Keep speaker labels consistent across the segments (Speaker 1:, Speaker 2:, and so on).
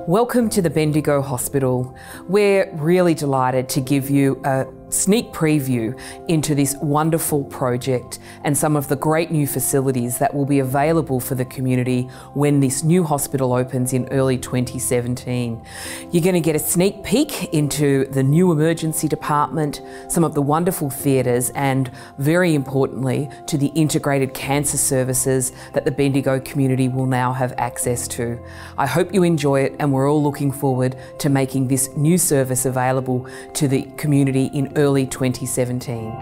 Speaker 1: Welcome to the Bendigo Hospital. We're really delighted to give you a sneak preview into this wonderful project and some of the great new facilities that will be available for the community when this new hospital opens in early 2017. You're going to get a sneak peek into the new emergency department, some of the wonderful theatres, and very importantly, to the integrated cancer services that the Bendigo community will now have access to. I hope you enjoy it, and we're all looking forward to making this new service available to the community in early 2017.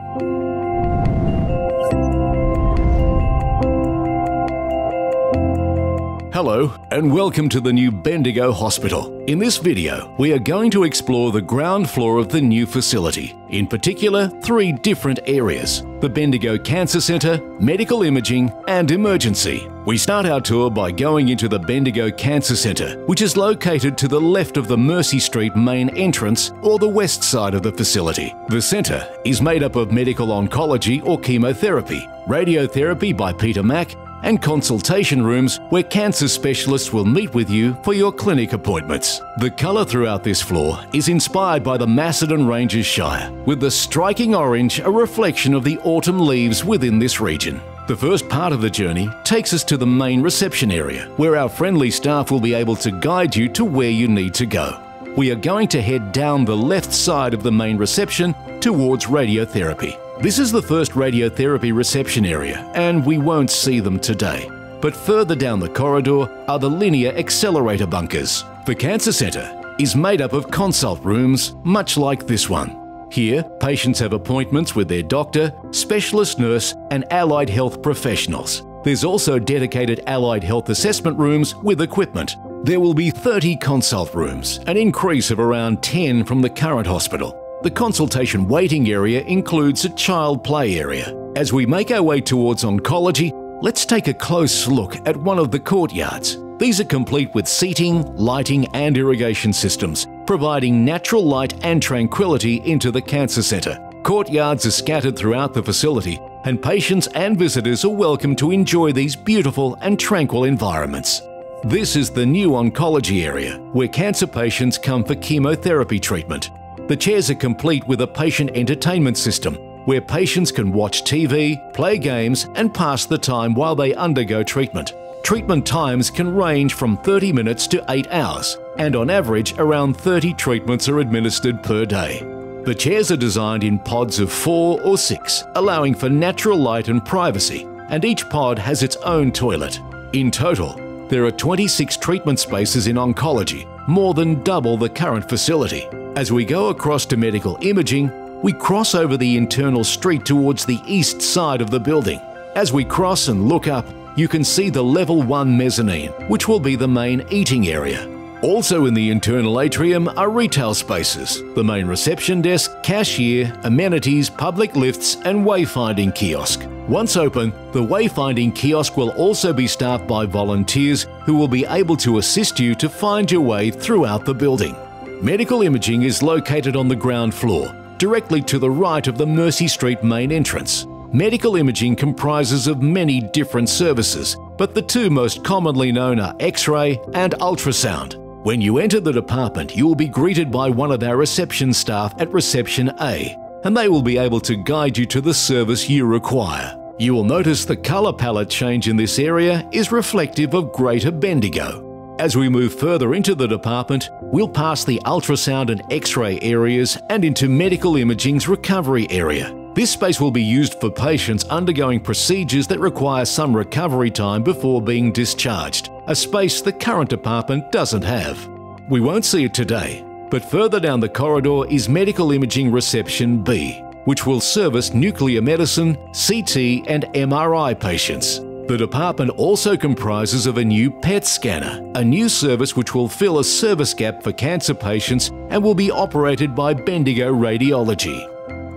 Speaker 2: Hello and welcome to the new Bendigo Hospital. In this video, we are going to explore the ground floor of the new facility, in particular 3 different areas: the Bendigo Cancer Centre, Medical Imaging and Emergency. We start our tour by going into the Bendigo Cancer Centre, which is located to the left of the Mercy Street main entrance or the west side of the facility. The centre is made up of medical oncology or chemotherapy, radiotherapy by Peter Mack, and consultation rooms where cancer specialists will meet with you for your clinic appointments. The colour throughout this floor is inspired by the Macedon Ranges Shire, with the striking orange a reflection of the autumn leaves within this region. The first part of the journey takes us to the main reception area, where our friendly staff will be able to guide you to where you need to go. We are going to head down the left side of the main reception towards radiotherapy. This is the first radiotherapy reception area, and we won't see them today. But further down the corridor are the linear accelerator bunkers. The Cancer Centre is made up of consult rooms, much like this one. Here, patients have appointments with their doctor, specialist nurse, and allied health professionals. There's also dedicated allied health assessment rooms with equipment. There will be 30 consult rooms, an increase of around 10 from the current hospital. The consultation waiting area includes a child play area. As we make our way towards oncology, let's take a close look at one of the courtyards. These are complete with seating, lighting and irrigation systems, providing natural light and tranquility into the Cancer Centre. Courtyards are scattered throughout the facility, and patients and visitors are welcome to enjoy these beautiful and tranquil environments. This is the new oncology area, where cancer patients come for chemotherapy treatment. The chairs are complete with a patient entertainment system, where patients can watch TV, play games and pass the time while they undergo treatment. Treatment times can range from 30 minutes to 8 hours, and on average around 30 treatments are administered per day. The chairs are designed in pods of 4 or 6, allowing for natural light and privacy, and each pod has its own toilet. In total, there are 26 treatment spaces in oncology, more than double the current facility. As we go across to medical imaging, we cross over the internal street towards the east side of the building. As we cross and look up, you can see the level 1 mezzanine, which will be the main eating area. Also in the internal atrium are retail spaces, the main reception desk, cashier, amenities, public lifts and wayfinding kiosk. Once open, the wayfinding kiosk will also be staffed by volunteers who will be able to assist you to find your way throughout the building. Medical imaging is located on the ground floor, directly to the right of the Mercy Street main entrance. Medical imaging comprises of many different services, but the 2 most commonly known are X-ray and ultrasound. When you enter the department, you will be greeted by one of our reception staff at Reception A, and they will be able to guide you to the service you require. You will notice the colour palette change in this area is reflective of Greater Bendigo. As we move further into the department, we'll pass the ultrasound and X-ray areas and into medical imaging's recovery area. This space will be used for patients undergoing procedures that require some recovery time before being discharged, a space the current department doesn't have. We won't see it today, but further down the corridor is Medical Imaging Reception B, which will service nuclear medicine, CT and MRI patients. The department also comprises of a new PET scanner, a new service which will fill a service gap for cancer patients and will be operated by Bendigo Radiology.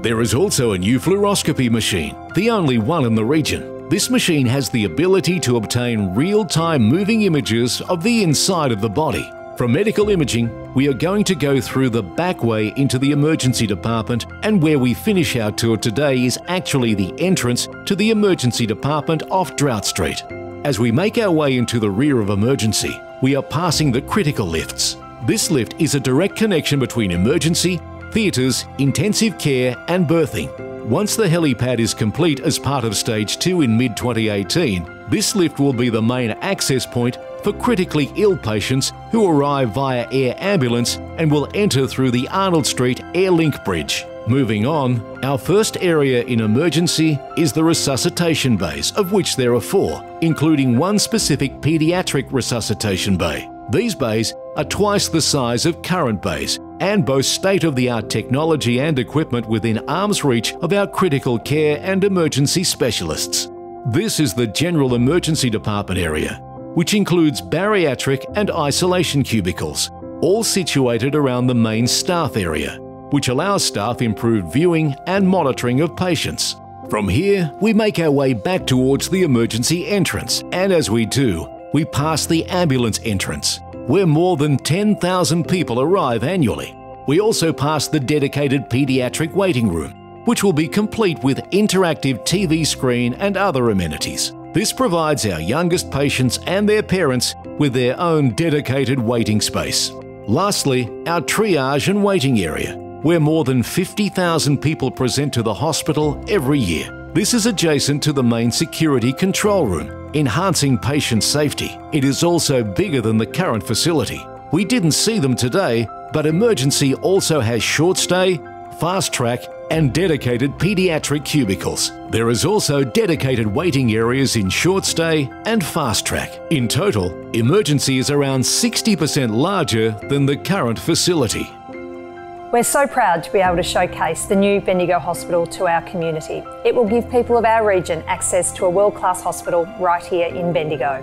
Speaker 2: There is also a new fluoroscopy machine, the only one in the region. This machine has the ability to obtain real-time moving images of the inside of the body. From medical imaging, we are going to go through the back way into the emergency department, and where we finish our tour today is actually the entrance to the emergency department off Drought Street. As we make our way into the rear of emergency, we are passing the critical lifts. This lift is a direct connection between emergency, theatres, intensive care and birthing. Once the helipad is complete as part of Stage 2 in mid-2018, this lift will be the main access point for critically ill patients who arrive via air ambulance and will enter through the Arnold Street Airlink Bridge. Moving on, our first area in emergency is the resuscitation bays, of which there are 4, including one specific paediatric resuscitation bay. These bays are twice the size of current bays and boast state-of-the-art technology and equipment within arm's reach of our critical care and emergency specialists. This is the General Emergency Department area, which includes bariatric and isolation cubicles, all situated around the main staff area, which allows staff improved viewing and monitoring of patients. From here, we make our way back towards the emergency entrance, and as we do, we pass the ambulance entrance, where more than 10,000 people arrive annually. We also pass the dedicated paediatric waiting room, which will be complete with interactive TV screen and other amenities. This provides our youngest patients and their parents with their own dedicated waiting space. Lastly, our triage and waiting area, where more than 50,000 people present to the hospital every year. This is adjacent to the main security control room, enhancing patient safety. It is also bigger than the current facility. We didn't see them today, but emergency also has short stay, fast track, and dedicated paediatric cubicles. There is also dedicated waiting areas in short stay and fast track. In total, emergency is around 60% larger than the current facility.
Speaker 3: We're so proud to be able to showcase the new Bendigo Hospital to our community. It will give people of our region access to a world-class hospital right here in Bendigo.